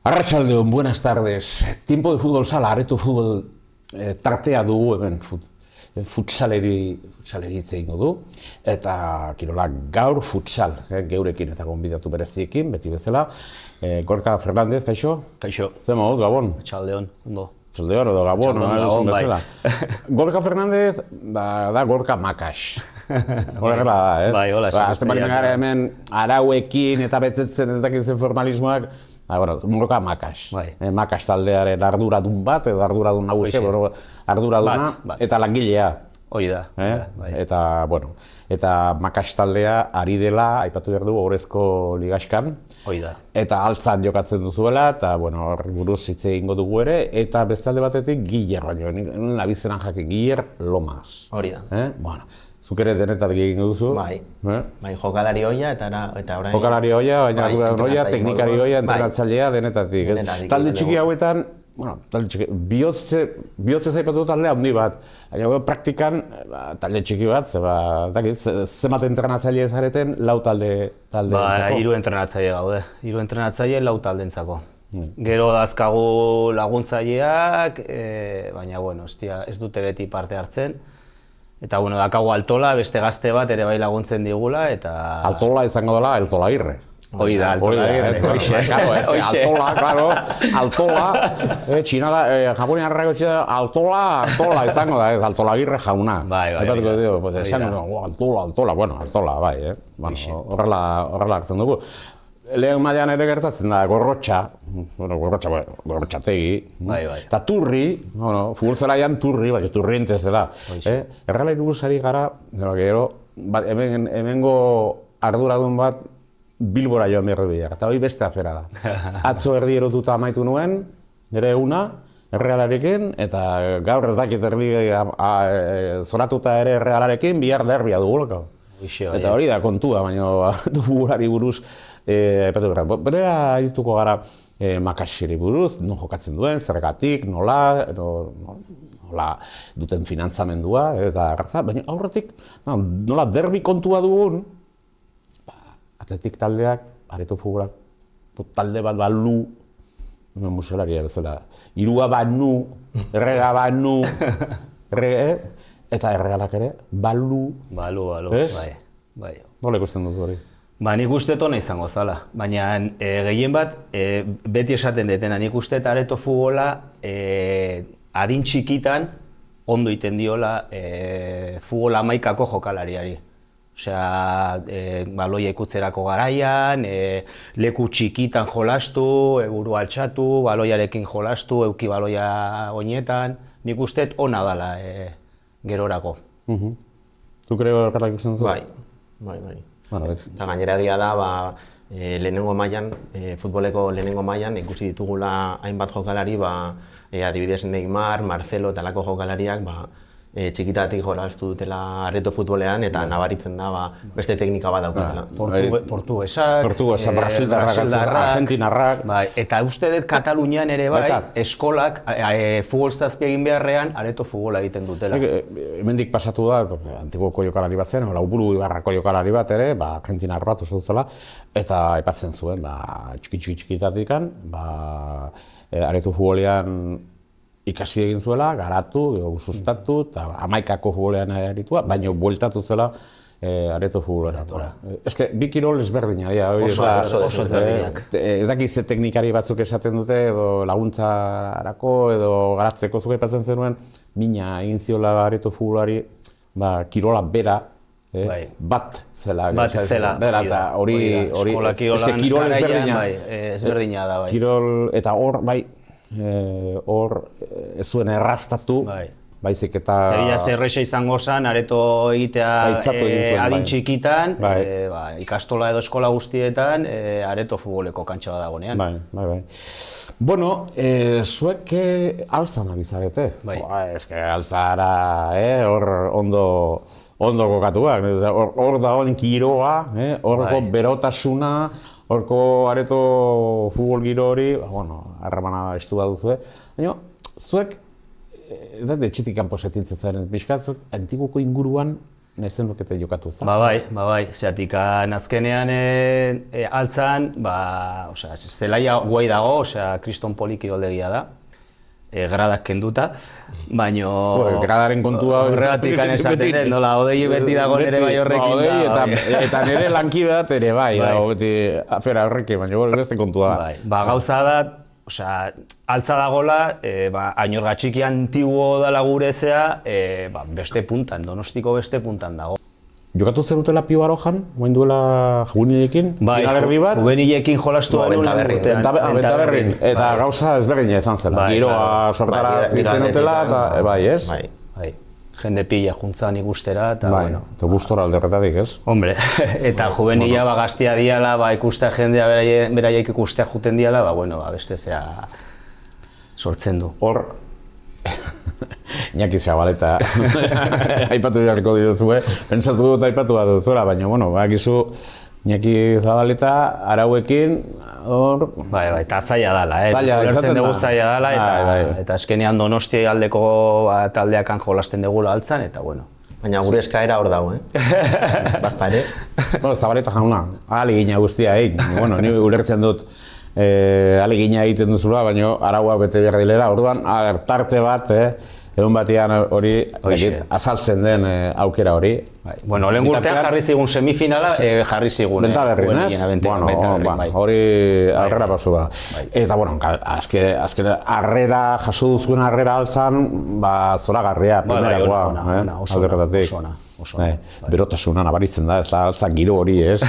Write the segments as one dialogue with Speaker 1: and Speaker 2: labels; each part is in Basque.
Speaker 1: Arratsaldeon, buenas tardes. Tiempo de fútbol sala, Areto Futbol tartea dugu hemen futsaleri hitz egingo du. Eta kirolak gaur futsal, geurekin eta gonbidatu bereziekin, beti bezala. Gorka Fernández, kaixo?
Speaker 2: Kaixo.
Speaker 1: Zer moduz, Gabon?
Speaker 2: Txaldeon, ondo.
Speaker 1: Txaldeon edo Gabon,
Speaker 2: Gabon,
Speaker 1: bezala. Gorka Fernández da Gorka Makax. Horrela da, ez?
Speaker 2: Bai, hola,
Speaker 1: Azten bali gara hemen arauekin eta betzetzen ez dakitzen formalismoak. Gorka Makax. Makax taldearen arduradun bat, edo arduradun nagusia, arduraduna eta langilea.
Speaker 2: Hoi da.
Speaker 1: Eta, bueno, eta Makax taldea ari dela, aipatu behar du, Orezko Ligaskan.
Speaker 2: Hoi da.
Speaker 1: Eta altzan jokatzen duzuela, eta, bueno, horri buruz hitz egingo dugu ere, eta bestalde batetik Giler, baina, nien abizenan jakin, Giler Lomas.
Speaker 2: Hori da.
Speaker 1: Bueno, zuk ere denetatik egin duzu.
Speaker 3: Bai, jokalari hoia eta orain...
Speaker 1: Jokalari hoia, baina hoia, teknikari hoia, entrenatzailea denetatik. Talde txiki hauetan, bueno, talde txiki, bihotze zaipatu talde handi bat. Baina praktikan, talde txiki bat, zemat entrenatzaile zareten, lau talde entzako.
Speaker 2: Hiru entrenatzaile gaude, hiru entrenatzaile lau talde entzako. Gero dazkagu laguntzaileak, baina, bueno, ez dute beti parte hartzen. Eta, bueno, dakagu Altola, beste gazte bat ere bai laguntzen digula, eta...
Speaker 1: Altola izango dela, Altola Agirre.
Speaker 2: Hoi da, Altola Agirre.
Speaker 1: Altola, Txina da, Japonia harrako txina, Altola izango da, Altola Agirre jauna.
Speaker 2: Bai,
Speaker 1: Altola, bueno, Altola, bai, horrela hartzen dugu. Lehen mailan ere gertatzen da, gorrotxategi, eta turri, futbol zelaian turri, baina turri entez dela. Errala iruguzari gara, hemengo arduradun bat Bilbora joan behar dugu, eta hori beste afera da. Atzo erdi erotuta amaitu nuen, nire eguna, Errealarekin, eta gaur ez dakit erdi zoratuta ere Errealarekin, bihar derbia dugulako. Eta hori da kontua, baina du futbolari buruz, berera arituko gara Makaxeri buruz, non jokatzen duen, zergatik, nola duten finantzamendua, eta gartza, baina aurretik, nola derbi kontua dugun, atletik taldeak, Areto futbolak, talde bat balu, muselaria bezala, irua banu, errega banu, eta erregalak ere, balu.
Speaker 2: Balu, bai.
Speaker 1: Nola ikusten dut hori?
Speaker 2: Nik uste tona izango zala, baina gehien bat, beti esaten detena, nik uste Areto futbola adin txikitan ondo iten diola futbol amaikako jokalariari. Osea, baloia ikutzerako garaian, leku txikitan jolastu, buru altxatu, baloiarekin jolastu, euki baloia oinetan, nik uste ona dala gerorako.
Speaker 1: Zuk ere horrela ikusten duzu?
Speaker 3: Bai. Eta gainera egia da, lehenengo mailan, futboleko lehenengo mailan ikusi ditugula hainbat jokalari, adibidez Neymar, Marcelo eta lako jokalariak txikitatik jolastu dutela Areto futbolean eta nabaritzen da beste teknika bat daukatela.
Speaker 2: Portugesak,
Speaker 1: Brasildarrak, Argentinarrak...
Speaker 2: Eta uste dut Katalunian ere bai, eskolak futbol zazpi egin beharrean Areto futbola egiten dutela.
Speaker 1: Hemendik pasatu da, antiguoko jokalari bat zen, Lauburu Ibarrako jokalari bat ere, Argentinar bat oso dutela, eta aipatzen zuen, txikitatikan, Areto futbolean ikasi egin zuela, garatu, sustatu, eta amaikako futbolean aritua, baina bueltatu zela Areto futbolera. Eske, bi kirol ezberdina dira.
Speaker 2: Oso ezberdinak.
Speaker 1: Ez dakiz teknikari batzuk esaten dute, edo laguntzarako, edo garatzeko zuke aipatzen zenuen, mina egin ziola Areto futbolari, kirola bera, bat zela. Eta hori, eske, kirol
Speaker 2: ezberdina da.
Speaker 1: Kirol, eta hor, hor ez zuen errastatu, baizik eta...
Speaker 2: Zebila zerreixa izango zen, Areto egitea adin txikitan, ikastola edo eskola guztietan, Areto futboleko kantxa bat dagoenean.
Speaker 1: Bai. Bueno, zuek altzan abizarete. Ez que altzara, hor ondo kokatuak, hor dagoen kiroa, horko berotasuna, horko Areto futbol giro hori, harremana estu bat duzue. Baina, zuek, ez da etxetik kanpo setintzen zaren pixkat, zuek antiguko inguruan nahizen lukete jokatu.
Speaker 2: Ba bai, zeatik azkenean altzan, osea, zelaia guai dago, osea, kriston poli kiroldegia da, gradak kenduta, baino...
Speaker 1: Gradaren kontua...
Speaker 2: Horregatik esaten, nola, odei beti dago nere bai horrekin da.
Speaker 1: Eta nire lankide bat ere bai, dago beti afera horrekin, baina beste kontua da.
Speaker 2: Ba, gauza da, osea, altza dagola, Añorga txiki antiguo dela gurezea, beste puntan, Donostiko beste puntan dago.
Speaker 1: Jokatu zerutela Pio Barojan, moin duela juvenilekin, finalerdi bat?
Speaker 2: Juvenilekin jolastu
Speaker 1: Bentaberrin, eta gauza ezberdina izan zela. Giroa sortara zenutela, eta bai, ez?
Speaker 2: Bai, jende pila juntzan ikustera, eta bueno.
Speaker 1: Eta gustora alderretatik, ez?
Speaker 2: Hombre, eta juvenila gaztia diala, ikustea jendea beraiek ikustea juten diala, beste zea sortzen du.
Speaker 1: Hor, Iñaki Zabaleta aipatu beharko dituzue, pentsatu dut aipatu bat duzula, baina, bakizu Iñaki Zabaleta arauekin, hor...
Speaker 2: Bai, eta zaila dala, ulertzen dugu zaila dala, eta eskenean Donosti aldeko taldeakan jolasten dugula altzan, eta bueno.
Speaker 3: Baina gure eskaera hor dago, Bazpa ere.
Speaker 1: Zabaleta jauna, ahalegina guztia egin, ni ulertzen dut ahalegina egiten duzula, baina araua bete behar dilera, orduan tarte bat, egun batean hori azaltzen den aukera hori.
Speaker 2: Bueno, lehen urtean jarri zigun semifinala, jarri zigun.
Speaker 1: Bentaberrin, ez? Hori arrera pasu da. Eta, azken arrera, jaso duzuen arrera altzan, zoragarria, primerakoa, alderretatik. Berotasuna nabaritzen da, ez da altzak giro hori, ez?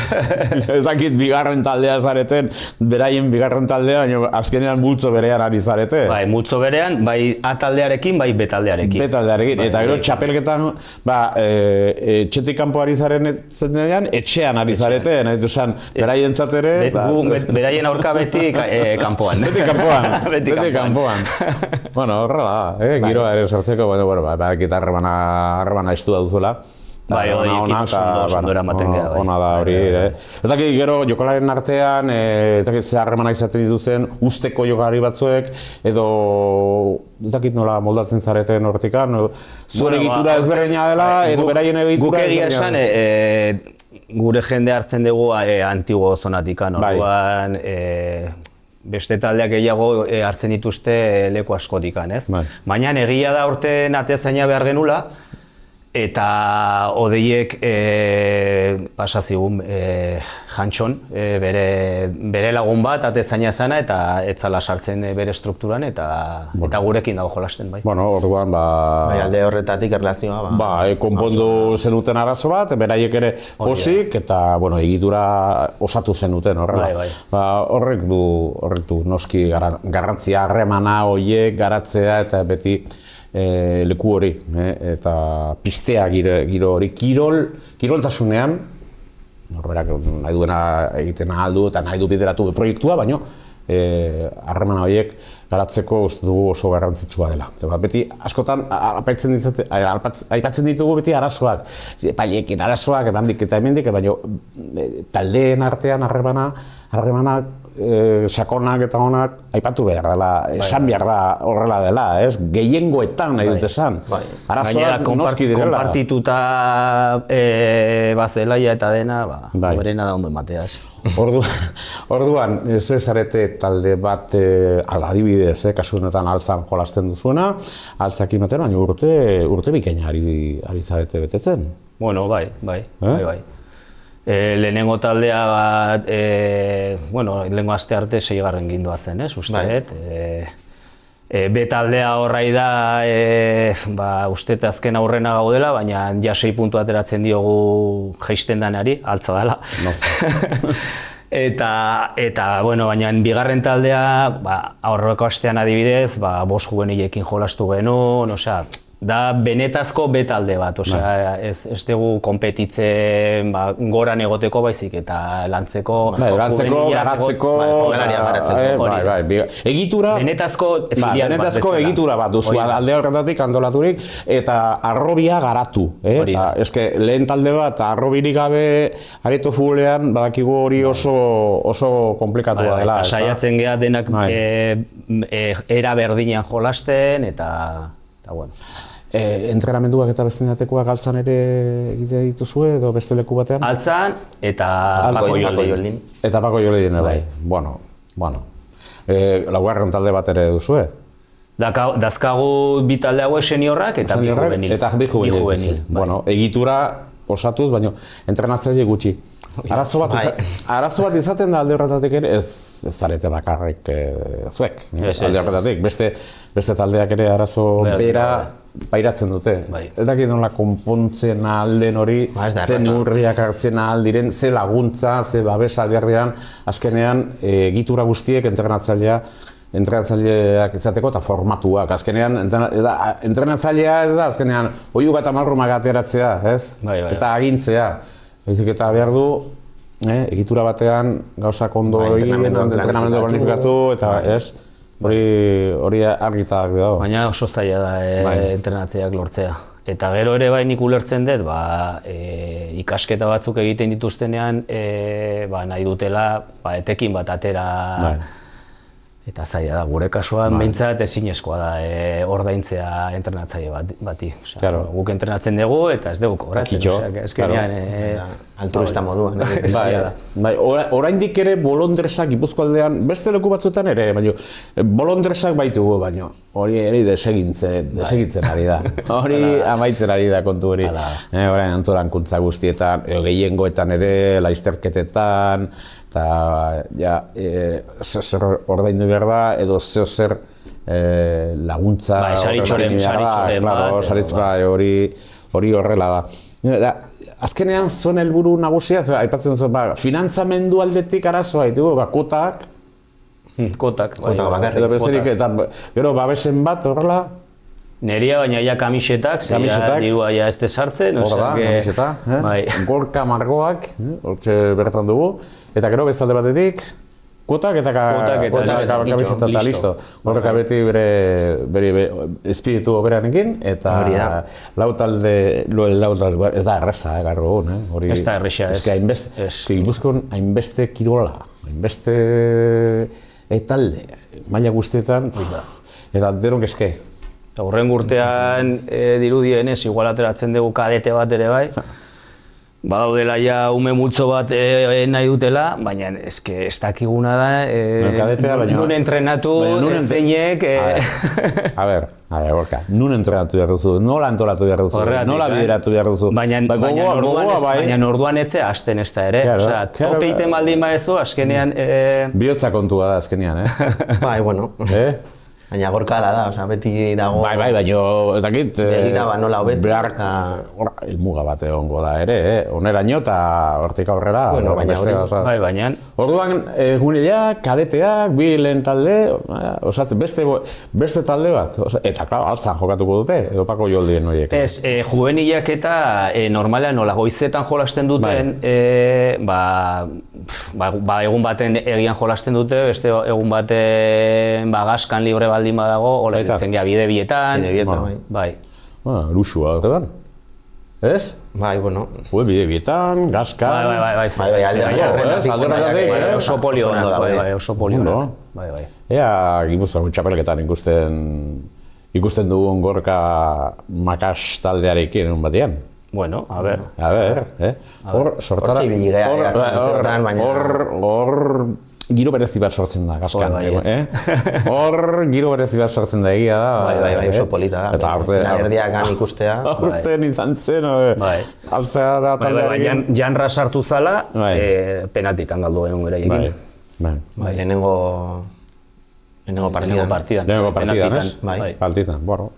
Speaker 1: Ez dakit bigarren taldea zareten, beraien bigarren taldea, baina azkenean multzo berean ari zarete.
Speaker 2: Bai, multzo berean, bai A taldearekin, bai B taldearekin.
Speaker 1: B taldearekin, eta gero txapelketan, etxetik kanpo ari zaren denean, etxean ari zarete, nahi duzan, beraien zatere...
Speaker 2: Beraien aurka beti kanpoan.
Speaker 1: Beti kanpoan. Bueno, horrela da, giroa ere sortzeko, eta harremana estua duzula.
Speaker 2: Bai, hori ekipos ondo eramaten geha.
Speaker 1: Ona da hori, Ez dakit gero jokalaren artean, ez dakit ze harremana izaten dituzen, usteko jokalari batzuek, edo ez dakit nola moldatzen zareten hortikan, zure egitura ezberdina dela, edo beraien egitura
Speaker 2: ezberdina dela. Guk egia esan, gure jende hartzen dugu antiguo zonatikan, orduan beste taldeak gehiago hartzen dituzte leku askotikan, ez? Baina egia da urten atezaina behar genula, eta odeiek pasa zigun jantxon, bere lagun bat atezaina zana eta etzala sartzen bere strukturan eta gurekin dago jolasten bai.
Speaker 1: Orduan,
Speaker 3: alde horretatik erlazioa,
Speaker 1: konpondu zenuten arazo bat, beraiek ere pozik eta egitura osatu zenuten horrela. Horrek du noski garrantzia harremana horiek garatzea eta beti leku hori, eta pistea giro hori, kiroltasunean, norberak nahi duena egiten aldu eta nahi du bideratu proiektua, baina harremana horiek garatzeko uste dugu oso garrantzitsua dela. Beti askotan aipatzen ditugu beti arazoak, pailekin arazoak, emandik eta hemendik, baina taldeen artean harremana sakonak eta honak aipatu behar dela, esan behar da horrela dela, ez? Gehiengoetan nahi dut esan. Arazoak noski direla.
Speaker 2: Konpartituta bazelaia eta dena, berena da ondo ematea.
Speaker 1: Orduan, ez zarete talde bat adibidez, kasu honetan altzan jolasten duzuena, altzak imaten, baina urte bikaina ari zarete betetzen.
Speaker 2: Bueno, bai. Lehenengo taldea bat, lehenengo aste arte 6. gindua zen, usteet. B taldea horrai da, usteet azken aurrena gaudela, baina ja 6 puntu ateratzen diogu jaisten danari, altza dela. Eta, baina bigarren taldea, aurreko astean adibidez, 5 juvenilekin jolastu genuen, da benetazko B talde bat, ez dugu konpetitzen goran egoteko baizik eta lantzeko,
Speaker 1: garatzeko, egitura, benetazko egitura bat duzu, alde horretatik antolaturik, eta arrobia garatu. Eske lehen talde bat arrobirik gabe areto futbolean badakigu hori oso komplikatua dela.
Speaker 2: Eta saiatzen geha denak era berdinean jolasten, eta bueno.
Speaker 1: Entrenamenduak eta beste datekoak altzan ere egite dituzue edo beste leku batean?
Speaker 2: Altzan eta
Speaker 3: Pako
Speaker 2: Paco
Speaker 3: Jolin.
Speaker 1: Eta Pako Jolin bai. Bueno. Laugarren talde bat ere duzue?
Speaker 2: Dazkagu bi talde hauek seniorrak eta bi juvenil.
Speaker 1: Eta bi juvenil. Bueno, egitura osatuz, baina entrenatzaile gutxi. Arazo bat izaten da alde horretatik ere, ez zarete bakarrik zuek, alde horretatik. Beste taldeak ere arazo bera pairatzen dute. Ez dakit nola konpontzen alden hori, ze neurriak hartzen ahal diren, ze laguntza, ze babesa berdean, azkenean egitura guztiek entrenatzaileak izateko eta formatuak. Azkenean, entrenatzailea ez da, azkenean, oiuga eta marrumak ateratzea, ez? Eta agintzea. Baizik eta behar du, egitura batean gauzak ondo egin, entrenamendu planifikatu, eta ez? Hori argitak dago.
Speaker 2: Baina oso zaila da entrenatzeak lortzea. Eta gero ere bai nik ulertzen dut, ikasketa batzuk egiten dituztenean nahi dutela etekin bat atera. Eta zaila da, gure kasuan behintzat ezinezkoa da ordaintzea entrenatzaile bati. Guk entrenatzen dugu eta ez dugu kobratzen.
Speaker 3: Altruista moduan.
Speaker 1: Oraindik ere bolondresak Gipuzko aldean, beste leku batzuetan ere, baina bolondresak baitugu, baina hori ere desegitzen ari da. Hori amaitzen ari da kontu hori. Orain antolankuntza guztietan, gehiengoetan ere, laizterketetan, eta zer ordaindu behar da, edo zer laguntza hori horrela da. Azkenean zuen helburu nagusia, aipatzen zuen, finantzamendu aldetik arazoa ditugu, kotak bakarrik, eta gero babesen bat horrela.
Speaker 2: Neria baina ja kamisetak, dirua ja ez sartzen.
Speaker 1: Kamiseta, gorka margoak, hortxe bertan dugu. Eta gero bezalde batetik, kuotak eta kamiseta eta listo. Horrek beti bere espiritu oberanekin, eta lau talde, ez da erresa, gaur egun.
Speaker 2: Ez da erresa, ez.
Speaker 1: Gipuzkoan hainbeste kirola, hainbeste talde, maila guztietan, eta denok eske.
Speaker 2: Hurrengo urtean dirudienez, igual ateratzen dugu kadete bat ere bai. Badaudela ja ume multzo bat nahi dutela, baina ez dakiguna da, nun entrenatu, zeinek...
Speaker 1: A ber, Gorka, nun entrenatu behar duzu, nola antolatu behar duzu, nola bideratu behar duzu.
Speaker 2: Baina orduan etzea hasten ez da ere, tope iten baldin badezu, azkenean...
Speaker 1: Bihotza kontua da azkenean,
Speaker 3: Bai, bueno. Baina Gorka ala da, beti dago...
Speaker 1: Baina, ez dakit...
Speaker 3: Begira nola hobetu eta...
Speaker 1: Helmuga bat egongo da ere, oneraino eta hortik aurrera...
Speaker 2: Baina...
Speaker 1: Orduan, eguneak, kadeteak, bi lehen talde, osatzen, beste talde bat, eta altzan jokatuko dute, edo Pako Joldien horiek.
Speaker 2: Ez, juvenilak eta normalean nola goizetan jolasten duten, egun baten egian jolasten dute, beste egun baten gaskan libre baldin badago, hola ditzen gea bide bietan. Bai.
Speaker 1: Luxua, horretan. Ez?
Speaker 3: Bai, bueno.
Speaker 1: Bide bietan, gaskan...
Speaker 2: Bai, oso polionak.
Speaker 1: Ea, Gipuzkoako txapelketan ikusten dugun Gorka Makas taldearekin egun batean.
Speaker 2: Bueno, a ver.
Speaker 1: Hor, sortara... Hor, giro berezi bat sortzen da, gaskan. Hor, giro berezi bat sortzen da, egia da.
Speaker 3: Bai, oso polita da.
Speaker 1: Eta
Speaker 3: erdiakan ikustea.
Speaker 1: Aurten izan zen, altzea da taldearekin.
Speaker 2: Janra sartu zala, penaltitan galdu genuen gara egin.
Speaker 3: Lehenengo partidan.
Speaker 1: Lehenengo partidan, ez? Bai. Partidan, bueno.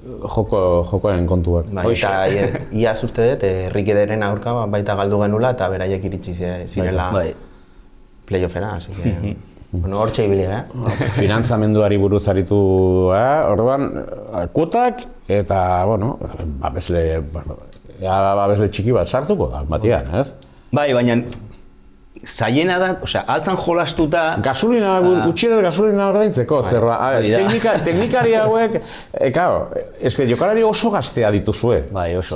Speaker 1: Jokoen kontuak.
Speaker 3: Eta iaz uste dut, Errikederen aurka baita galdu genula eta beraiek iritsi zirela playoffera, así que... Bueno, hortxe ibili,
Speaker 1: Finantzamenduari buruz aritu, orduan, kuotak eta, bueno, babesle txiki bat sartuko da, batian, ez?
Speaker 2: Bai, baina zaiena da, osea, altzan jolastuta...
Speaker 1: Gasolina, gutxienez gasolina ordaintzeko, teknikari hauek, claro, eske jokalari oso gaztea dituzue.
Speaker 2: Bai, oso.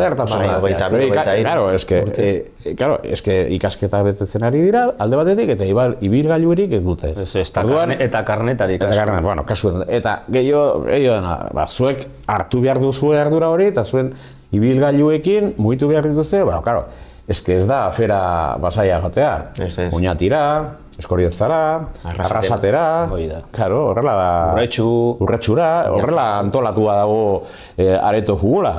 Speaker 1: Claro, eske ikasketa betetzen ari dira, alde batetik, eta ibilgailurik ez dute.
Speaker 2: Eta karnetarik.
Speaker 1: Bueno, kasuen, eta gehiago dena, zuek hartu behar duzue ardura hori, eta zuen ibilgailuekin mugitu behar dituzue, bueno, claro, eske ez da afera basaia jotea. Oñatira, Eskorietzara, Arrasatera, claro, horrela da. Urretxura, horrela antolatua dago areto futbola.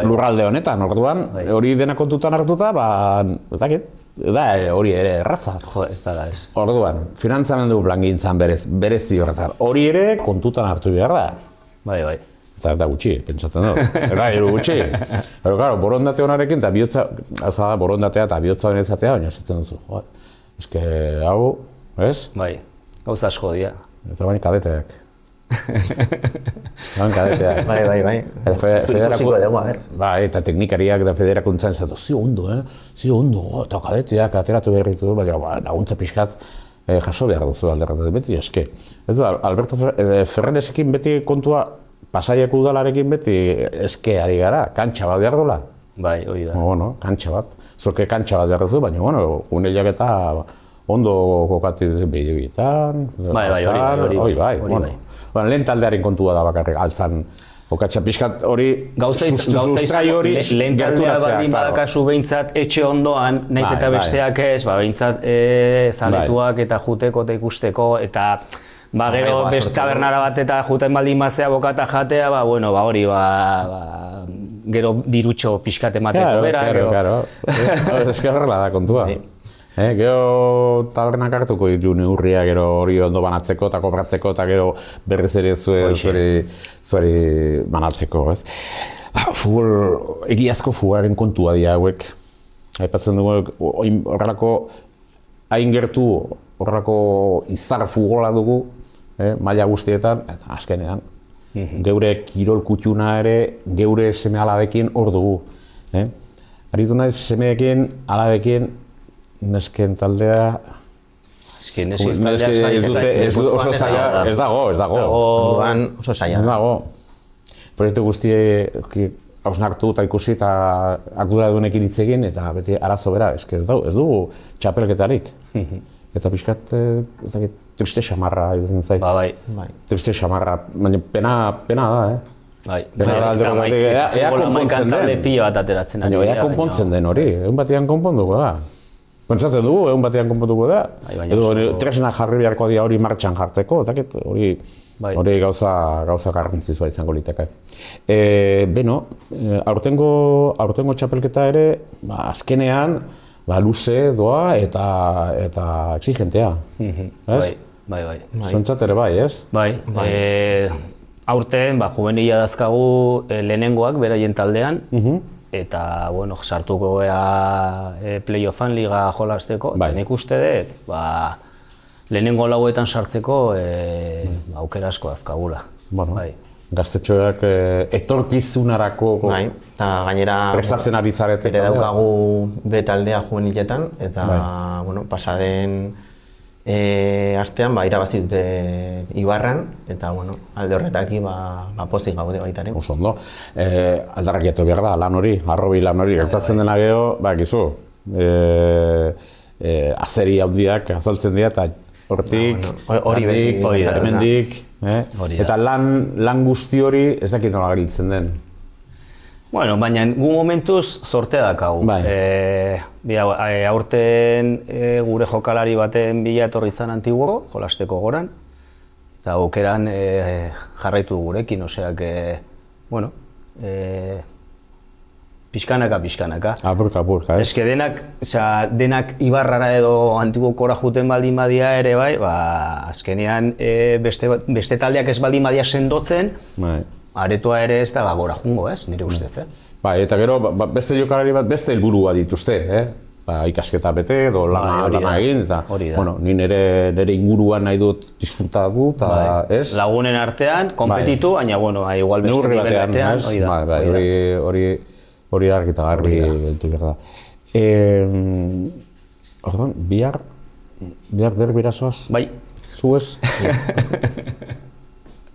Speaker 1: Lurralde honetan, orduan, hori dena kontutan hartuta, ez dakit, da hori ere erraza.
Speaker 2: Jo, ez da ez.
Speaker 1: Orduan, finantzamendu plangintzan berezi horretan, hori ere kontutan hartu behar da.
Speaker 2: Bai.
Speaker 1: Eta gutxi, pentsatzen du. Gutxi. Pero, claro, borondate honarekin eta bihotza, borondatea eta bihotza honen izatea, baina esaten duzu. Eske, hau, ez?
Speaker 2: Bai, gauza asko dira.
Speaker 1: Eta baina kadeteak.
Speaker 3: Bai. Ikusiko dugu, a ber.
Speaker 1: Bai, eta teknikariak eta federakuntzan zatu, zi ondo, eta kadeteak ateratu berritu du, baina laguntza pixkat jaso behar duzu alderratzen beti, eske. Ez da, Alberto Ferreresekin beti kontua, Pasaiako udalarekin beti eske ari gara, kantxa bat behar dola.
Speaker 2: Bai, hori da.
Speaker 1: Bueno, kantxa bat. Zorke kantxa bat behar duzu, baina, bueno, uneiak eta ondo kokatu behibietan.
Speaker 2: Hori bai.
Speaker 1: Lehen taldearen kontua da bakarrik, altzan. Okatxa pixkat hori, sustrai hori
Speaker 2: lehen taldea baldin badakazu behintzat etxe ondoan, naiz eta besteak ez, behintzat zaletuak eta juteko eta ikusteko, eta gero beste tabernara bat eta juten baldin bazea bokata jatea, hori, gero dirutxo pixkat emateko bera.
Speaker 1: Claro. Ez que horrela da kontua. Gero tabernak hartuko ditu neurria gero hori ondo banatzeko eta kobratzeko eta gero berriz ere zuari banatzeko, ez? Egiazko futbolaren kontua dira hauek. Aipatzen dugu horrelako hain gertu horrelako izar futbola dugu, maila guztietan, eta azkenean, geure kirol kutxuna ere, geure seme alabekin hor dugu. Aritu naiz semeekin, alabekin, nesken taldea... oso zaila, ez dago.
Speaker 3: Orduan oso zaila.
Speaker 1: Ez dago. Proiektu guztie hausnartu eta ikusi eta arduradunekin hitz egin eta beti arazo bera, ez dugu txapelketarik. Eta pixkat, triste xamarra iruditzen zait.
Speaker 2: Bai.
Speaker 1: Triste xamarra, baina pena da,
Speaker 2: Bai.
Speaker 1: Pena da alderrotatik, ea konpontzen den. Ea konpontzen den hori, egun batean konponduko da. Pentsatzen dugu, egun batean konponduko da. Edo tresna jarri beharko dira hori martxan jartzeko, hori gauza garrantzitsua izango liteke. Beno, aurtengo txapelketa ere, azkenean, luze doa eta exigentea.
Speaker 2: Bai.
Speaker 1: Zontzat ere bai, ez?
Speaker 2: Bai. Aurten, juvenila dazkagu lehenengoak beraien taldean, eta, sartuko gea playoffan liga jolasteko, eta nik uste dut, lehenengo lauetan sartzeko aukera asko dazkagula.
Speaker 1: Gaztetxoak etorkizunarako prestatzen ari zarete.
Speaker 3: Ere daukagu B taldea juveniletan, eta pasaden astean irabazi dute Ibarran, eta alde horretatik pozik gaude baita ere.
Speaker 1: Oso ondo. Aldarrakiatu behar da, lan hori, arrobi lan hori, gertatzen dena geho, gizu, azeri handiak azaltzen dira, eta hortik, hemendik, eta lan guzti hori ez dakit nola garitzen den.
Speaker 2: Baina gu momentuz sortea dakagu. Aurten gure jokalari baten bila etorri izan Antiguoko, jolasteko goran, eta aukeran jarraitu gurekin, oseak, pixkanaka.
Speaker 1: Apurka, ez?
Speaker 2: Eske denak Ibarrara edo Antiguokora juten baldin badia ere bai, azkenean beste taldeak ez baldin badia sendotzen, aretoa ere ez da gora jungo, ez? Nire ustez,
Speaker 1: Eta gero, beste jokalari bat beste helburua dituzte, ikasketa bete edo lana egin, eta ni nire inguruan nahi dut disfrutatu, eta ez?
Speaker 2: Lagunen artean, kompetitu, baina, igual beste nivel batean,
Speaker 1: hori argi eta garbi geltu behar da. Orduan, bihar derbira zoaz?
Speaker 2: Bai.
Speaker 1: Zu ez?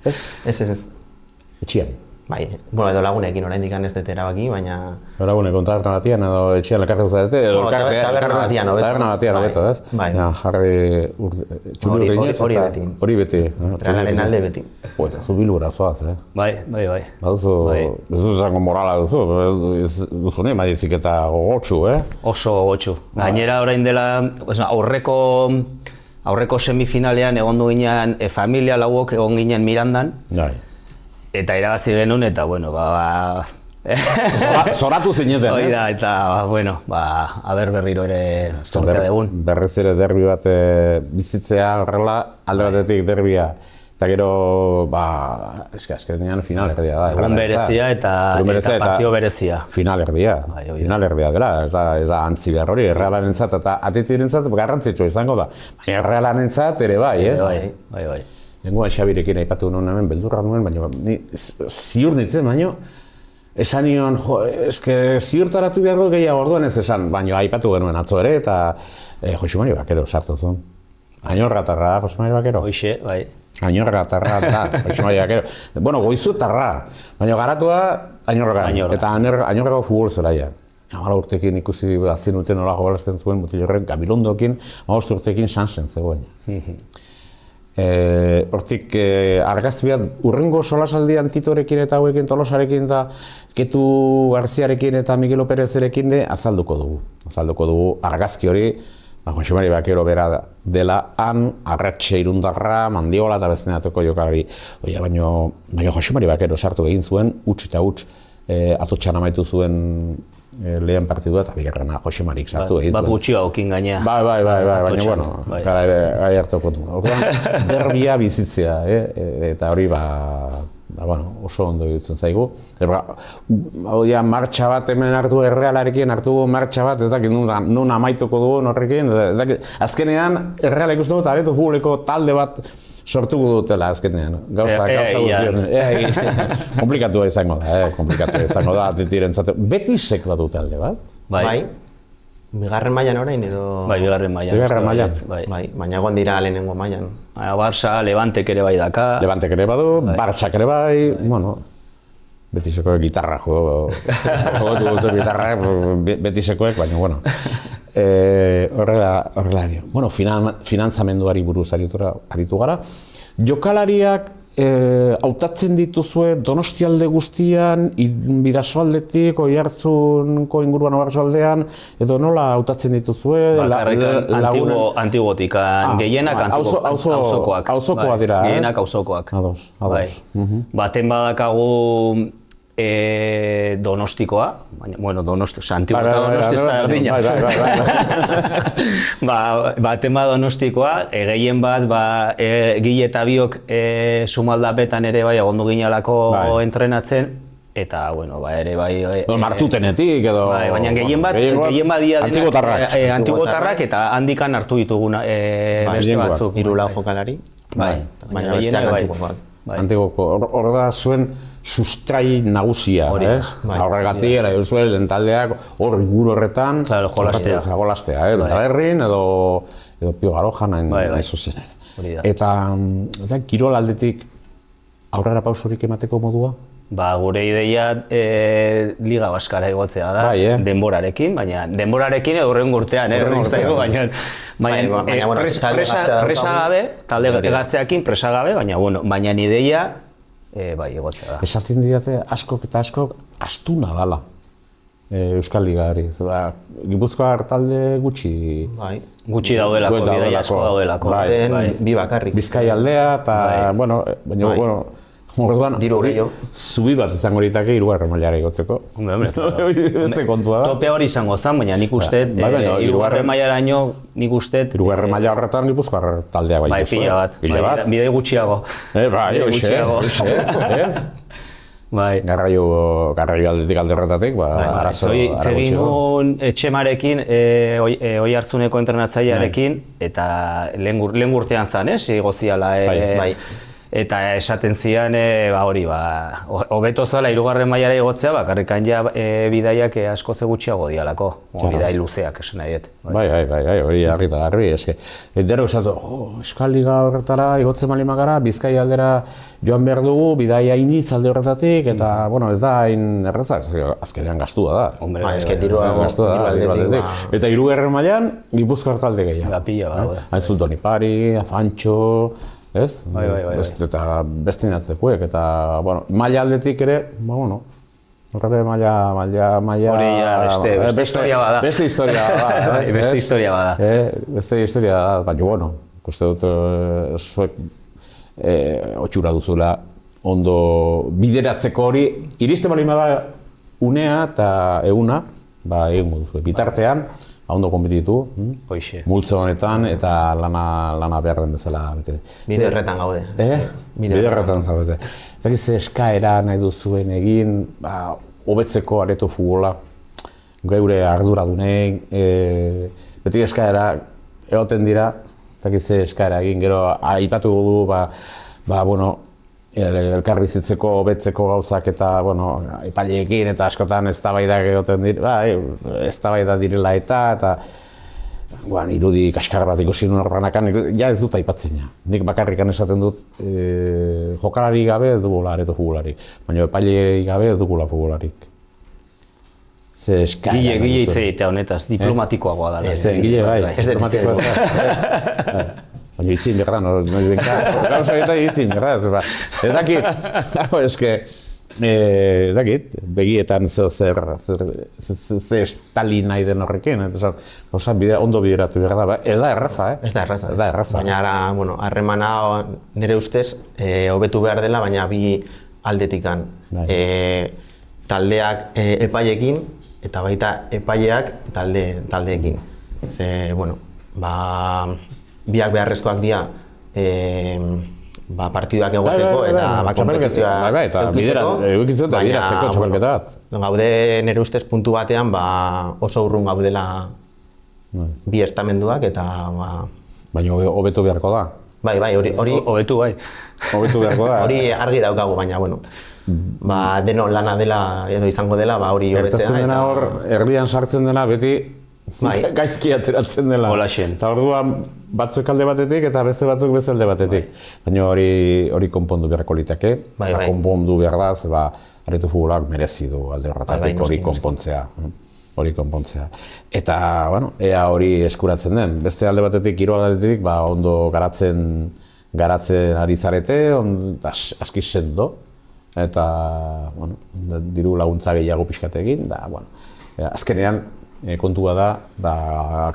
Speaker 1: Ez?
Speaker 3: Ez.
Speaker 1: Etxian.
Speaker 3: Bai, bueno, edo lagunekin oraindik ez dut erabaki, baina...
Speaker 1: Lagune, kontaberna batian edo etxian elkarte guztarete, edo
Speaker 3: taberna batian hobeto.
Speaker 1: Taberna batian hobeto, ez?
Speaker 3: Bai.
Speaker 1: Ja, jarri txuri urdinez
Speaker 3: hori beti.
Speaker 1: Hori beti.
Speaker 3: Realaren alde beti.
Speaker 1: Eta zu Bilbora zoaz,
Speaker 2: Bai.
Speaker 1: Baduzu, ez dut zango morala duzu, duzu nahi maizik eta gogotxu,
Speaker 2: Oso gogotxu. Gainera orain dela, aurreko semifinalean egon du ginen, familia lauok egon ginen Mirandan.
Speaker 1: Bai.
Speaker 2: Eta irabazi genuen, eta bueno,
Speaker 1: Zoratu zineten, ez?
Speaker 2: Hoi da, eta bueno, aber berriro ere zortea dugun.
Speaker 1: Berrez ere derbi bat bizitzea horrela, alde batetik derbia. Eta gero, azkenean final erdia da.
Speaker 2: Egun berezia eta partio berezia.
Speaker 1: Final erdia. Final erdia dela, ez da antzi behar hori, Errealarentzat eta Atletirentzat garrantzitsua izango da. Baina Errealarentzat ere bai, ez?
Speaker 2: Bai.
Speaker 1: Lenguan Xabirekin aipatu nuen hemen, beldurra nuen, baina ni ziur nintzen, baina esan nion, ziurtaratu behar du gehiago orduan ez esan, baina aipatu genuen atzo ere, eta Jose Mari Bakero sartu zuen. Añorgatarra, Jose Mari Bakero.
Speaker 2: Hoxe, bai.
Speaker 1: Añorgatarra da, Jose Mari Bakero. Bueno, goizutarra, baina garatua Añorga, eta Añorgago futbol zelaia. Amala urtekin ikusi azien duten nola gobalazten zuen, mutilorren, Gabilondokin, 15 urtekin sanzen zegoen. Hortik argazbiat urrengo solasaldian Titorekin eta hauekin Tolosarekin eta Ketu Garziarekin eta Miguel Perezerekin azalduko dugu argazki hori Jose Mari Bakero bera dela han Arratxe Irundarra, Mandiola eta besteneateko jokalari baina Jose Mari Bakero sartu egin zuen huts eta huts Atotxan amaitu zuen lehen partidua eta bigarrena Jose Marik sartu egin zuen.
Speaker 2: Bat gutxi haukin gainea.
Speaker 1: Bai, baina bueno, gara gai hartuko du. Derbia bizitzea, eta hori oso ondo dutzen zaigu. Martxa bat hemen hartu Errealarekin, hartu martxa bat, ez dakit nun amaituko dugun horrekin. Azkenean Erreala ikusten dut, areto futboleko talde bat sortuko dutela azkenean, gauza guztien. Komplikatua izango da, Atletirentzat. Betisek badu talde bat?
Speaker 3: Bai. Bigarren mailan orain edo...
Speaker 2: Bai, bigarren mailan.
Speaker 3: Bai, baina egon dira lehenengo mailan.
Speaker 2: Barça, Levantek ere bai daka.
Speaker 1: Levantek ere badu, Barçak ere bai, bueno... Betiseko gitarra jogotu dute gitarra, Betisekoek, baina, bueno... Horrela dio. Bueno, finantzamenduari buruz aritu gara. Jokalariak hautatzen dituzue Donostialde guztian, Bidasoaldetik, Oiartzunko inguruan Oiartzualdean, edo nola hautatzen dituzue?
Speaker 2: Bakarrik Antigotik, gehienak auzokoak.
Speaker 1: Auzokoak dira,
Speaker 2: gehienak auzokoak.
Speaker 1: Ados.
Speaker 2: Baten badakagu Donostikoa, bueno, Antigo eta Donosti ez da erdina. Baten Donostikoa, gehien bat, Gile eta biok sumaldapetan ere bai egondu ginelako entrenatzen, eta, bueno, ere bai...
Speaker 1: Martutenetik edo...
Speaker 2: Baina gehien bat dia denak Antigotarrak eta handikan hartu dituguna beste batzuk.
Speaker 3: Hiru lau jokalari, baina besteak Antiguokoak.
Speaker 1: Antigoko, hor da zuen sustrai nagusia, horregatik, zuen lentaldeak hor inguru horretan jolastea, Bentaberrin edo Pio Garojan nahi zuzen ere. Eta kirol aldetik aurrera pausorik emateko modua?
Speaker 2: Gure ideia Liga Baskara egotzea da, denborarekin, baina denborarekin edo horren urtean, baina presa gabe, talde gazteakin presa gabe, baina ideia egotzea da.
Speaker 1: Esaten didate askok eta askok astuna dala Euskal Ligari. Gipuzkoar talde gutxi...
Speaker 2: Gutxi daudelako, bidai asko daudelako.
Speaker 3: Bi bakarrik.
Speaker 1: Bizkai aldea eta, bueno, orduan, zubi bat izango ditake hirugarren mailara igotzeko. Beste kontua da.
Speaker 2: Topea hori izango zen, baina nik uste, hirugarren mailaraino nik uste...
Speaker 1: Hirugarren maila horretan Gipuzkoar taldeak bai duzu.
Speaker 2: Pila bat, bidei gutxiago.
Speaker 1: Garraio aldetik alde horretatik, arazo gutxiago.
Speaker 2: Zegin nun Etxemarekin, Oiartzuneko entrenatzailearekin, eta lehen urtean zen, igoziala. Eta esaten zian, hori, hobeto zala hirugarren mailara igotzea, bakarrikan ja bidaiak asko ze gutxiago dialako, bidai luzeak esan nahi dut.
Speaker 1: Bai, hori argi eta garbi, eske. Dero esatu, Eskaliga horretara igotzen bali magara, Bizkai aldera joan behar dugu, bidai hainitz alde horretatik, eta, bueno, ez da hain errazak, azkenean gastua da.
Speaker 3: Hombre, eske diru aldetik.
Speaker 1: Eta hirugarren mailan, Gipuzkoar talde gehiago.
Speaker 2: Pila bada.
Speaker 1: Hain Zutoni Pari, Afantxo, ez?
Speaker 2: Bai.
Speaker 1: Eta beste inatzekuek, eta, bueno, maila aldetik ere, bueno, horre maila...
Speaker 2: Hori beste historia bada.
Speaker 1: Beste historia bada.
Speaker 2: Beste historia bada.
Speaker 1: Beste historia da, baina, bueno, ikuste dut zuek otxura duzula ondo bideratzeko hori, iriste bali bada unea eta eguna, egingo duzu. Bitartean, ondo konbititu, multzo honetan eta lana behar den bezala bete.
Speaker 3: Bide horretan gaude.
Speaker 1: Bide horretan gaude. Eta ze eskaera nahi duzuen egin, hobetzeko areto futbola, geure arduradunei, beti eskaera egoten dira, eta ze eskaera egin, gero aipatu du, bueno, elkarbizitzeko, hobetzeko gauzak eta, bueno, epaileekin eta askotan eztabaidak egoten dira, eztabaida direla eta irudi kaskar bat ikusi nuen horbanakan, ja ez dut aipatzen ja. Nik bakarrikan esaten dut, jokalari gabe ez dugula areto futbolarik, baina epailei gabe ez dugula futbolarik.
Speaker 2: Gile hitz egitea honetaz, diplomatikoagoa da.
Speaker 1: Gile bai, diplomatikoa da. Baina itzin behar da, gauza eta itzin behar da, ez dakit, ez dakit, begietan ze estali nahi den horrekin, eta ondo bideratu behar da, ez da erraza,
Speaker 3: Ez da erraza, baina ara, bueno, harremana nire ustez hobetu behar dela, baina bi aldetikan. Taldeak epaiekin, eta baita epaileak taldeekin. Ze, bueno, biak beharrezkoak dira partiduak egoteko eta kompetizioa eukitzeko, baina gaude nire ustez puntu batean oso urrun gaudela bi estamenduak eta
Speaker 1: baina hobetu beharko da?
Speaker 3: Bai, hori
Speaker 2: hobetu bai.
Speaker 1: Hobetu beharko da?
Speaker 3: Hori argi daukagu, baina, bueno, denon lana dela edo izango dela, hori hobetzea.
Speaker 1: Gertatzen dena hor, erdian sartzen dena beti gaizki ateratzen dela.
Speaker 2: Holaxen.
Speaker 1: Eta orduan batzuk alde batetik eta beste batzuk beste alde batetik. Baina hori konpondu beharko liteke. Eta konpondu behar da, zeba areto futbolak merezi du alde horretatik hori konpontzea. Hori konpontzea. Eta, bueno, ea hori eskuratzen den. Beste alde batetik, kirol aldetik, ondo garatzen ari zarete, aski sendo. Eta, bueno, diru laguntza gehiago pixkatekin, da, bueno, azkenean kontua da,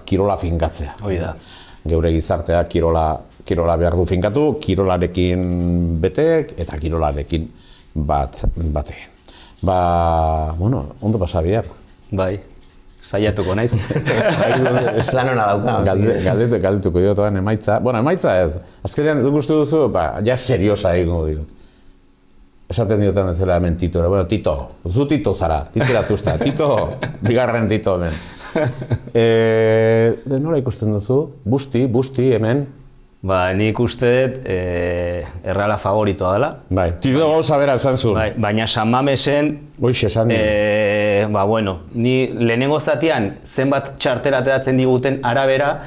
Speaker 1: kirola finkatzea.
Speaker 2: Hoi da.
Speaker 1: Geure gizartea kirola behar du finkatu, kirolarekin betek eta kirolarekin bate. Bueno, ondo pasa bihar.
Speaker 2: Bai, saiatuko naiz.
Speaker 3: Lan hona dauka.
Speaker 1: Galdetuko diotoan emaitza. Bueno, emaitza ez. Azkenean, duk uste duzu, ja seriosa egingo diot. Esaten diotan ez zela hemen Tito, bueno, Tito, zu Tito zara, Tito eratuzta, Tito, bigarren Tito hemen. Nola ikusten duzu? Busti hemen?
Speaker 2: Nik uste dut Erreala favoritoa dela.
Speaker 1: Bai, Tito gauza bera esan zuen.
Speaker 2: Baina San Mamesen,
Speaker 1: esan
Speaker 2: bueno, ni lehenengo zatian zenbat txartela ateratzen diguten arabera,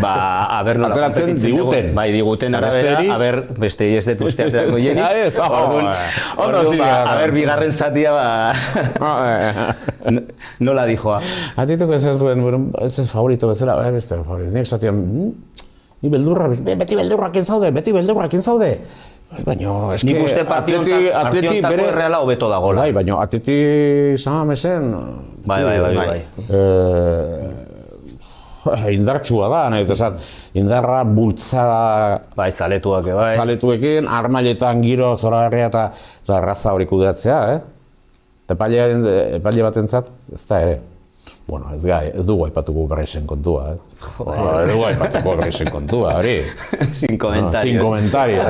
Speaker 2: aber nola
Speaker 1: ateratzen diguten?
Speaker 2: Bai, diguten arabera, aber beste ez dut uste aterako jenik. Orduan, aber bigarren zatia, nola dijoa.
Speaker 1: Atituko esan zuen, ez ez favorito bezala, beste favorito. Nik zatian, ni beti beldurrakin zaude. Baina, eske...
Speaker 2: Nik uste partiontako Erreala hobeto dagoela.
Speaker 1: Bai, baina Atleti San Mamesen...
Speaker 2: Bai.
Speaker 1: Indartsua da, nahi dut esan. Indarra bultzada...
Speaker 2: Bai, zaletuak, bai.
Speaker 1: Zaletuekin, armailetan giro zoragarria eta raza hori kudeatzea, Epaile batentzat, ez da ere. Bueno, ez dugu aipatuko Bresen kontua, Ez dugu aipatuko Bresen kontua, hori.
Speaker 2: Sin comentarios.
Speaker 1: Sin comentarios.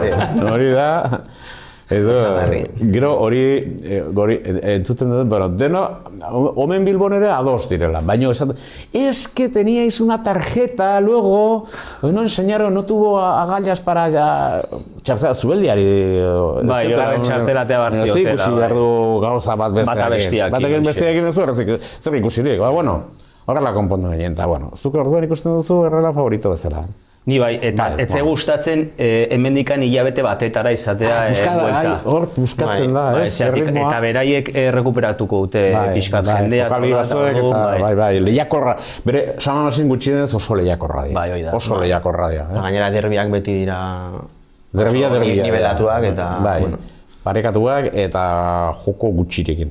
Speaker 1: Hori da, Gero hori entzuten dut, bueno, deno, omen Bilbon ere ados direla, baina esan, es que teníais una tarjeta, luego no enseñaron, no tuvo agallas para ya... Zubeldiari...
Speaker 2: Bai, garen txartelatea bartziotela.
Speaker 1: Ikusi behar du gauza bat besteakin.
Speaker 2: Batak
Speaker 1: besteakin ez du, zer ikusirik, bueno, horrela konpondu ginen, eta bueno, zuk orduan ikusten duzu errela favorito bezala.
Speaker 2: Ni bai, eta ez gustatzen hemendikan hilabete batetara izatea buelta.
Speaker 1: Hor buskatzen da, ez?
Speaker 2: Eta beraiek rekuperatuko dute pixkat jendea.
Speaker 1: Jokali batzuek eta bai, lehiakorra. Bere, San Mamasin gutxienez oso lehiakorra dira.
Speaker 2: Bai, hoi da.
Speaker 1: Oso lehiakorra dira.
Speaker 3: Eta gainera derbiak beti dira
Speaker 1: Derbia.
Speaker 3: Nibelatuak eta...
Speaker 1: Parekatuak eta joko gutxirekin.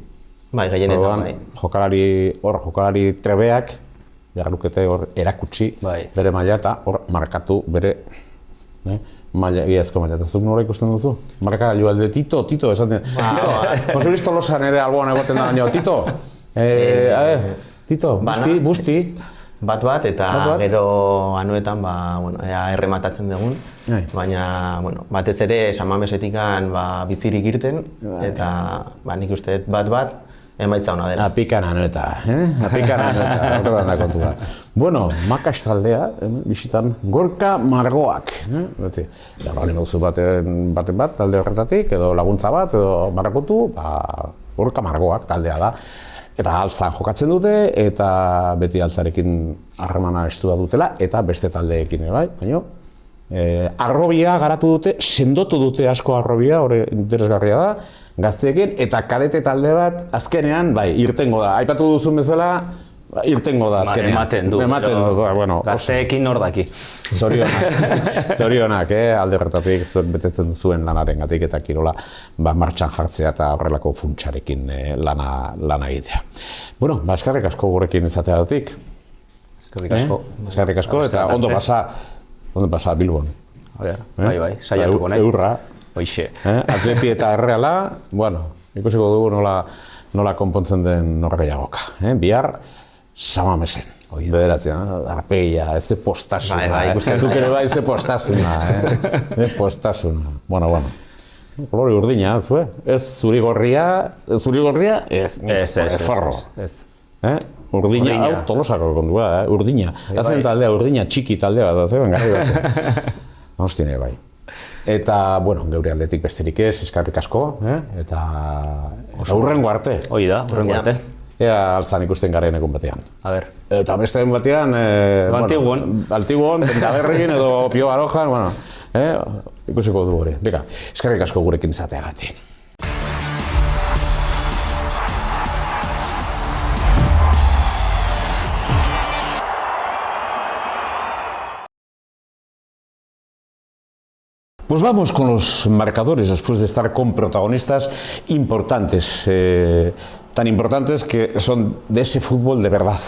Speaker 3: Bai, gehienetan, bai.
Speaker 1: Jokalari trebeak, behar lukete hor erakutsi bere maila eta hor markatu bere maila, iazko maila. Eta zuk nola ikusten duzu? Marka gailu alde, Tito, esaten. Jose Luis Tolosan ere alboan egoten da baino, Tito? Tito, busti.
Speaker 3: Bat, eta gero anuetan errematatzen dugun. Baina, batez ere, San Mamesetikan bizirik irten, eta nik uste bat, emaitza hona dela.
Speaker 1: Apikan anueta, horretan da kontua. Bueno, Makas taldea, bisitan, Gorka Margoak. Bale mauzu baten bat, talde horretatik, edo laguntza bat, edo marrakotu, Gorka Margoak taldea da. Eta altzan jokatzen dute, eta beti altzarekin harremana estua dutela, eta beste taldeekin ere bai, baina arrobia garatu dute, sendotu dute asko arrobia, hori interesgarria da, gazteekin, eta kadete talde bat azkenean, irtengo da. Aipatu duzun bezala, irtengo da azkenean.
Speaker 2: Ematen du,
Speaker 1: bueno,
Speaker 2: gazteekin nordak.
Speaker 1: Zorionak, alde horretatik betetzen zuen lanarengatik eta kirola martxan jartzea eta horrelako funtsarekin lana egitea. Bueno, eskerrik asko gurekin izateagatik. Eskerrik asko eta ondo pasa Bilbon.
Speaker 2: Bai, saiatuko naiz.
Speaker 1: Eurra.
Speaker 2: Hoixe.
Speaker 1: Atleti eta Erreala, ikusiko dugu nola konpontzen den norgehiagoka. Bihar, San Mamesen. Bederatzean, arpegia, ez postasuna. Zuk ere bai, ez postasuna. Bueno. Kolori urdina, zue? Ez zuri-gorria, ez forro. Urdina, hau Tolosako kondua, urdina. Gazen taldea, urdina txiki taldea bat, garri bat. Hostine bai. Eta, geure aldetik besterik ez, eskarrik asko, eta hurrengo arte.
Speaker 2: Hoi da, hurrengo arte.
Speaker 1: Ea altzan ikusten garen egun batean.
Speaker 2: A ber.
Speaker 1: Eta beste egun batean, Altiguon, Bentaberrin edo Pio Barojan, ikusiko du hori. Beka, eskarrik asko gurekin izateagatik. Pues vamos con los marcadores después de estar con protagonistas importantes, tan importantes que son de ese fútbol de verdad.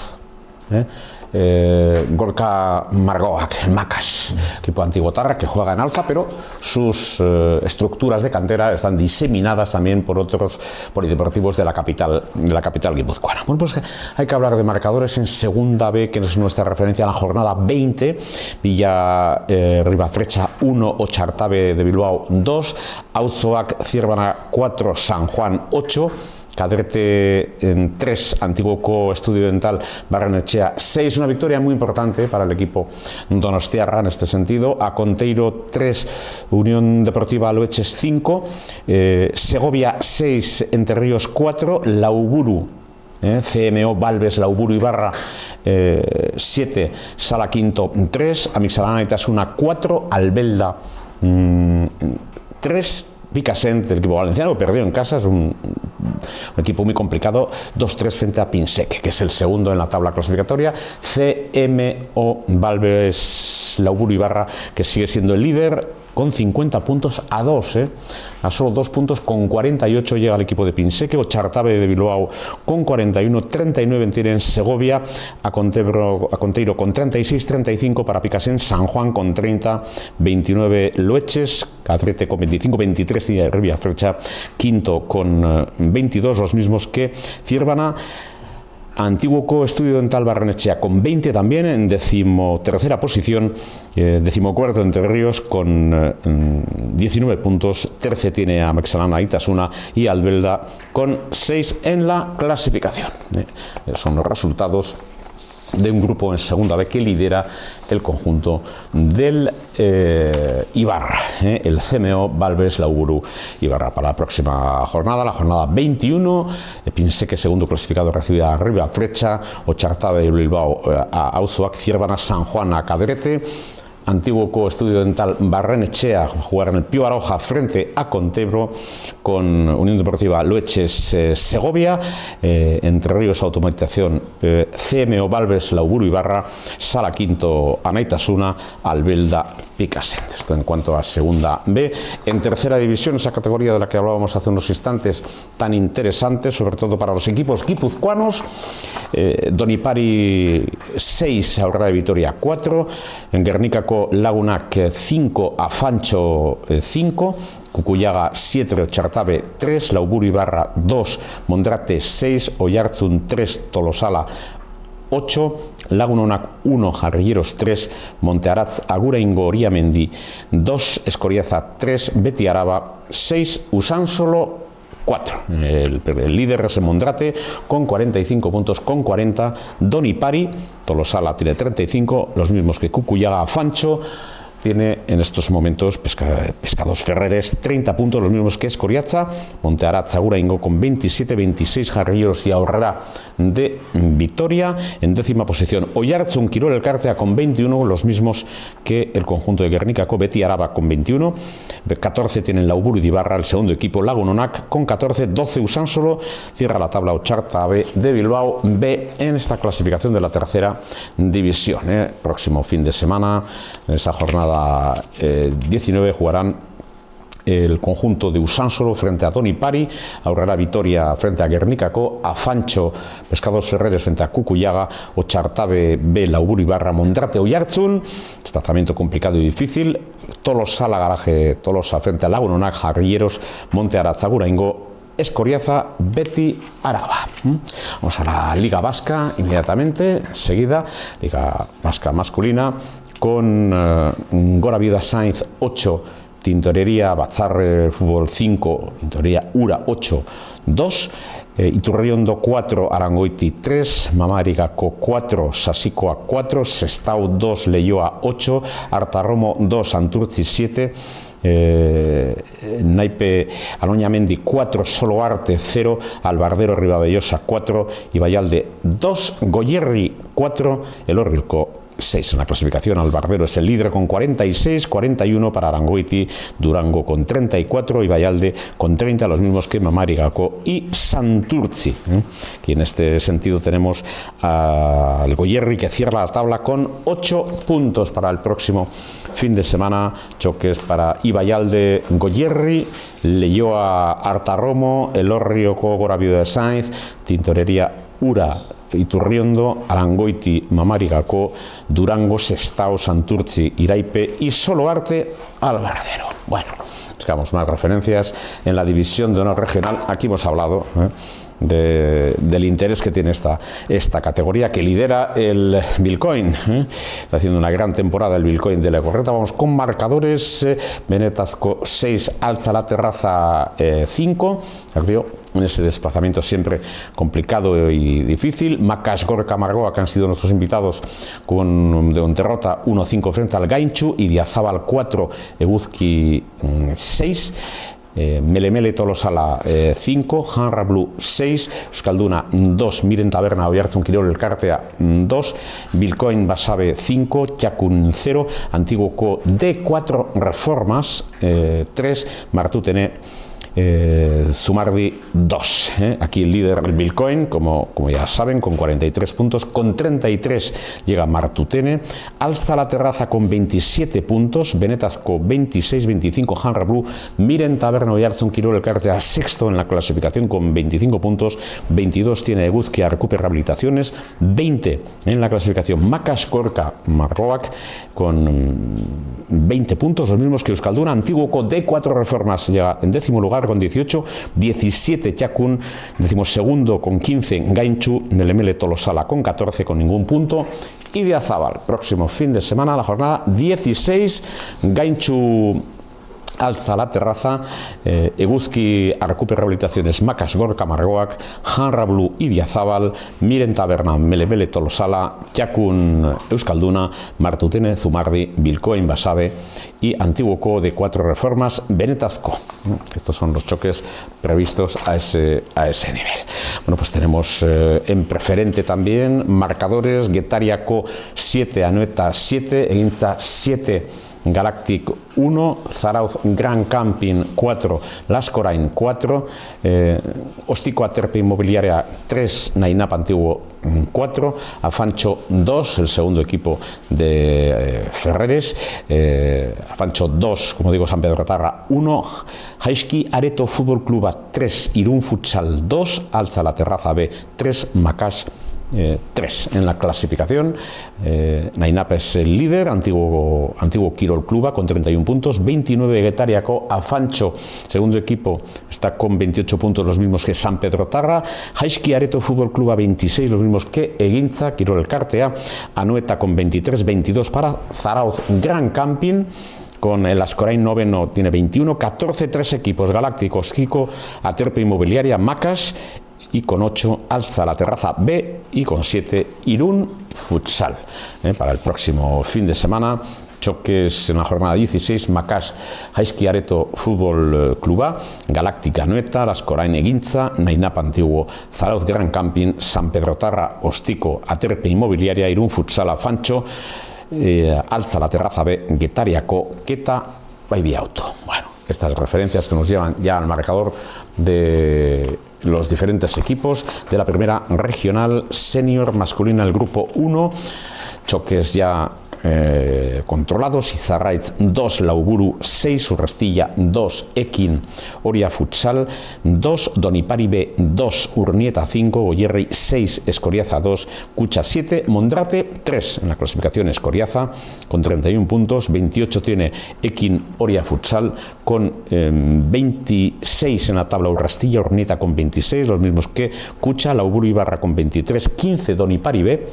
Speaker 1: Gorka Margoak, Makas, equipo antiguotarra que juega en alza, pero sus estructuras de cantera están diseminadas también por otros polideportivos de la capital guipuzcoana. Bueno, pues hay que hablar de marcadores en Segunda B, que es nuestra referencia a la jornada 20. Villa Ribafrecha 1, Ochartabe de Bilbao 2, Auzoak Zierbana 4, San Juan 8, Cadrete en 3, Antiguoko Estudio Dental Barrenechea 6, una victoria muy importante para el equipo donostiarra en este sentido. Aconteiro 3, Unión Deportiva Aloeches 5, Segovia 6, Entre Ríos 4, Lauburu, CMO Valves, Lauburu Ibarra 7, Sala Quinto 3, Amixalana Itasuna 4, Albelda 3, Picassent, el equipo valenciano, perdió en casa, es un equipo muy complicado, 2-3 frente a Pinsec, que es el segundo en la tabla clasificatoria. CMO Valves Lauburu Ibarra, que sigue siendo el líder con 50 puntos a 2, a solo 2 puntos, con 48 llega el equipo de Pinsec, Ochartabe de Bilbao con 41, 39 tienen Segovia, Aconteiro con 36, 35 para Picassent, San Juan con 30, 29 Loeches, Cadrete con 25, 23 y Ribafrecha quinto con 22, los mismos que Zierbana. Antiguoco Estudio Dental Barrenechea con 20 también, en 13ª posición, 14º Entre Ríos con 19 puntos, 13 tiene a Mexalana Itasuna y Albelda con 6 en la clasificación. Son los resultados de un grupo en segunda B que lidera el conjunto del Ibarra, el CMO Balbes Lauburu Ibarra. Para la próxima jornada, la jornada 21, piense que segundo clasificado recibe a Riba Frecha, Ochartada de Bilbao a Auzoac, Ciervana, San Juan a Cadrete, Antiguoco Estudio Dental Barrenechea jugar en el Pío Baroja frente a Contebro, con Unión Deportiva Loeches Segovia, Entre Ríos Automatización CMO Balbes Lauburu Ibarra, Sala Quinto Anaitasuna, Albelda Picassent. Esto en cuanto a segunda B. En tercera división, esa categoría de la que hablábamos hace unos instantes, tan interesante, sobre todo para los equipos guipuzcoanos, Donipari 6, Aurrera de Vitoria 4, en Guernica Lagunak 5, Afancho 5, Cucuyaga 7, Ochartabe 3, Lauburu Ibarra 2, Mondrate 6, Oiartzun 3, Tolosala 8, Lagunonak 1, Jarrilleros 3, Montearatz Aguraingo Oriamendi 2, Escoriaza 3, Beti Araba 6, Usánsolo 4. El líder es el Mondrate con 45 puntos, con 40. Donipari, Tolosala tiene 35, los mismos que Cucuyaga. Fancho tiene en estos momentos Pescados Ferreres 30 puntos, los mismos que Escoriaza. Montearatz Aguraingo con 27, 26 Jarrilleros y Aurrera de Vitoria. En décima posición Oiartzun Quirol Elkartea con 21, los mismos que el conjunto de Guernica Beti Araba con 21. 14 tienen Lauburu y Ibarra, el segundo equipo Lagunonak con 14, 12 Usánsolo. Cierra la tabla Ochartabe de Bilbao B en esta clasificación de la tercera división. Próximo fin de semana, en esa jornada 19, jugarán el conjunto de Usánsolo frente a Donipari, Aurrera Vitoria frente a Guernicaco, Afancho Pescados Ferreres frente a Cucuyaga, Ochartabe B, Lauburu Ibarra, Mondrate Oiartzun, desplazamiento complicado y difícil, Tolosala Garaje Tolosa frente a Lagunonak, Jarrilleros, Montearatz Aguraingo, Escoriaza, Beti Araba. Vamos a la Liga Vasca inmediatamente, seguida, Liga Vasca masculina, con Gora Viuda Sainz 8, Tintorería Batzarre Fútbol 5, Tintorería Ura 8, 2, Iturriondo 4, Arangoiti 3, Mamarigaco 4, Sasikoa 4, Sestao 2, Leioa 8, Artarromo 2, Santurtzi 7, Naipe Aloñamendi 4, Soloarte 0, Albardero Ribabellosa 4, Ibayalde 2, Goyerri 4, Elorrilco 6 en la clasificación. Albardero es el líder con 46, 41 para Arangoiti, Durango con 34 y Vallalde con 30, los mismos que Mamarigaco y Santurtzi. Y en este sentido tenemos al Goyerri que cierra la tabla con 8 puntos para el próximo fin de semana. Choques para Ibayalde, Goyerri, Leioa Artarromo, Elorrio Gora Viuda de Sainz, Tintorería Ura Iturriondo, Arangoiti, Mamarigaco, Durango, Sestao, Santurtzi, Iraipe y Soloarte, Albardero. Bueno, buscamos más referencias en la división de honor regional. Aquí hemos hablado del interés que tiene esta categoría que lidera el Bilcoin. Está haciendo una gran temporada el Bilcoin de la Correta. Vamos con marcadores. Benetazco 6, Alza la Terraza 5. En ese desplazamiento siempre complicado y difícil. Macas Gorka Margoa, que han sido nuestros invitados, con derrota 1-5 frente al Gainchu, y Diazábal 4, Eguzki 6. Melemele Tolosala 5, Hanra Blue 6, Euskalduna 2, Miren Taberna Oiartzun Quirol Elkartea 2, Bilcoin Basabe 5, Txakun 0, Antiguoco D4 Reformas 3, Martutene Zumardi 2. Aquí el líder el Bilcoin, como ya saben, con 43 puntos, con 33 llega Martutene, Alza la Terraza con 27 puntos, Benetazco 26, 25 Hanra Blue, Miren Taberna Oiartzun Quirol Elkartea sexto en la clasificación con 25 puntos, 22 tiene Eguzkia Recupera Rehabilitaciones, 20 en la clasificación Macas Gorka Margoak con 20 puntos, los mismos que Euskalduna. Antiguoco D4 Reformas llega en décimo lugar Zabar con 18, 17 Txakun, 12º con 15 Gaintxu, Nelemele Tolosala con 14 con ningún punto, Idiazabal, próximo fin de semana, la jornada 16, Gaintxu Altza La Terraza, Eguzki Arkupe Rehabilitaciones Makas Gorka Margoak, Hanrablu Idiazabal, Miren Taberna Melebele Tolosala, Txakun Euskalduna, Martutene Zumardi, Bilkoin Basabe y Antiguoko de 4 Reformas Benetazko. Estos son los choques previstos a ese nivel. Bueno, pues tenemos en preferente también marcadores: Getariako 7, Anoeta 7, Egintza 7, Galactic 1, Zarauz Gran Camping 4, Laskorain 4, Ostiko Aterpe Inmobiliaria 3, Nainap Antiguo 4, Afancho 2, el segundo equipo de Ferreres, Afancho 2, como digo, San Pedro Tarra 1, Jaiski Areto Fútbol Cluba 3, Irún Futsal 2, Altza La Terraza B 3, Macas 3 en la clasificación. Nainap es el líder, antiguo Kirol Cluba con 31 puntos, 29 Getariako, Afancho, segundo equipo, está con 28 puntos, los mismos que San Pedro Tarra, Jaiski Areto Fútbol Cluba 26, los mismos que Egintza, Kirol Elkartea, Anoeta con 23, 22 para Zarauz Gran Camping, con el Askorain noveno tiene 21, 14 tres equipos galácticos, Kiko Aterpe Inmobiliaria, Macas, y con 8 Altza La Terraza B y con 7 Irún Futsal. Para el próximo fin de semana, choques en la jornada 16, Macas Jaiski Areto Fútbol Cluba, Galáctica Anoeta, Laskorain Egintza, Nainap Antiguo, Zarauz Gran Camping, San Pedro Tarra, Ostiko Aterpe Inmobiliaria, Irún Futsal Afancho, Altza La Terraza B, Getariako, Keta, Baby Auto. Bueno, estas referencias que nos llevan ya al marcador de los diferentes equipos de la primera regional senior masculina, el grupo 1, choques ya controlados: Izarraitz 2, Lauburu 6, Urrestilla 2, Ekin Oria Futsal 2, Donipari B 2, Urnieta 5, Goierri 6, Escoriaza 2, Cucha 7, Mondrate 3 en la clasificación. Escoriaza con 31 puntos, 28 tiene Ekin Oria Futsal, con 26 en la tabla Urrestilla, Urnieta con 26, los mismos que Cucha, Lauburu Ibarra con 23, 15 Donipari B,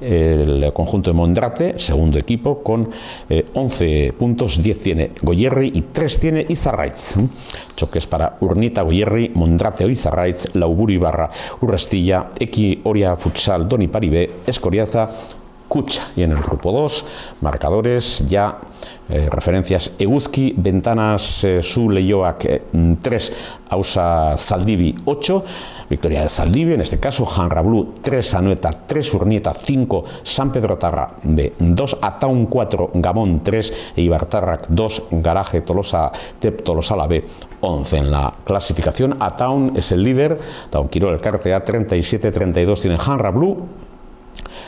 Speaker 1: el conjunto de Mondrate, segundo equipo, con 11 puntos, 10 tiene Goierri y 3 tiene Izarraitz. Choques para Urnieta, Goierri, Mondrate o Izarraitz, Lauburu Ibarra, Urrestilla, Eki Oria Futsal, Donipari B, Escoriaza, Cucha. Y en el grupo 2, marcadores ya, referencias: Eguzki, Ventanas Su Leioak 3, Ausa Zaldibi 8, victoria de Zaldibi, en este caso. Hanrablu 3, Anoeta 3, Urnieta 5, San Pedro Tarra B 2, Ataun 4, Gamón 3 e Ibartarrak 2, Garaje Tolosa Tep Tolosala B 11 en la clasificación. Ataun es el líder, Ataun Kirol Elkartea 37-32 tiene Hanrablu,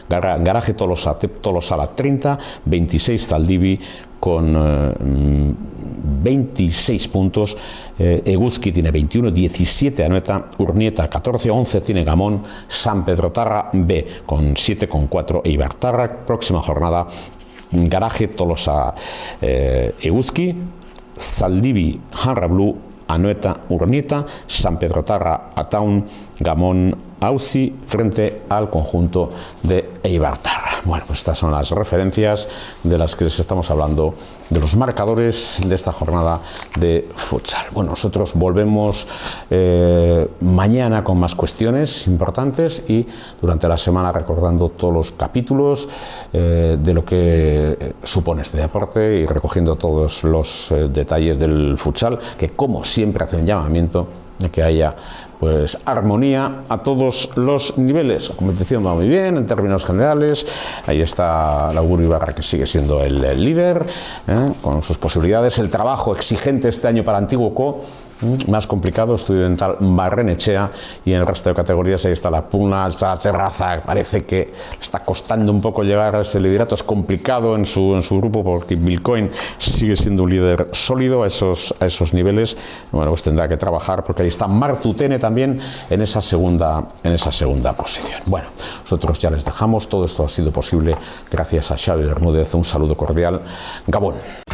Speaker 1: Garaje Tolosa Tep Tolosala 30, 26 Zaldibi con 26 puntos, Eguzki tiene 21, 17 Anoeta, Urnieta 14, 11 tiene Gamón, San Pedro Tarra B con 7, con 4 e Ibartarrak. Próxima jornada: Garaje Tolosa Eguzki, Zaldibi Hanrablu, Anoeta Urnieta, San Pedro Tarra Ataun, Gamón Ausi, frente al conjunto de Eibartarra. Bueno, pues estas son las referencias de las que les estamos hablando, de los marcadores de esta jornada de futsal. Bueno, nosotros volvemos mañana con más cuestiones importantes y durante la semana recordando todos los capítulos de lo que supone este deporte y recogiendo todos los detalles del futsal, que como siempre hace un llamamiento de que haya pues armonía a todos los niveles. La competición va muy bien en términos generales. Ahí está Lauburu Ibarra, que sigue siendo el líder, con sus posibilidades. El trabajo exigente este año para Antiguoko, más complicado, Estudio Dental Barrenechea, y en el resto de categorías ahí está la pugna, Altza La Terraza. Parece que está costando un poco llegar a ese liderato. Es complicado en su grupo porque Bilkoin sigue siendo un líder sólido a esos niveles. Bueno, pues tendrá que trabajar porque ahí está Martutene también en esa segunda posición. Bueno, nosotros ya les dejamos. Todo esto ha sido posible gracias a Xavi Bermúdez. Un saludo cordial. Gabón.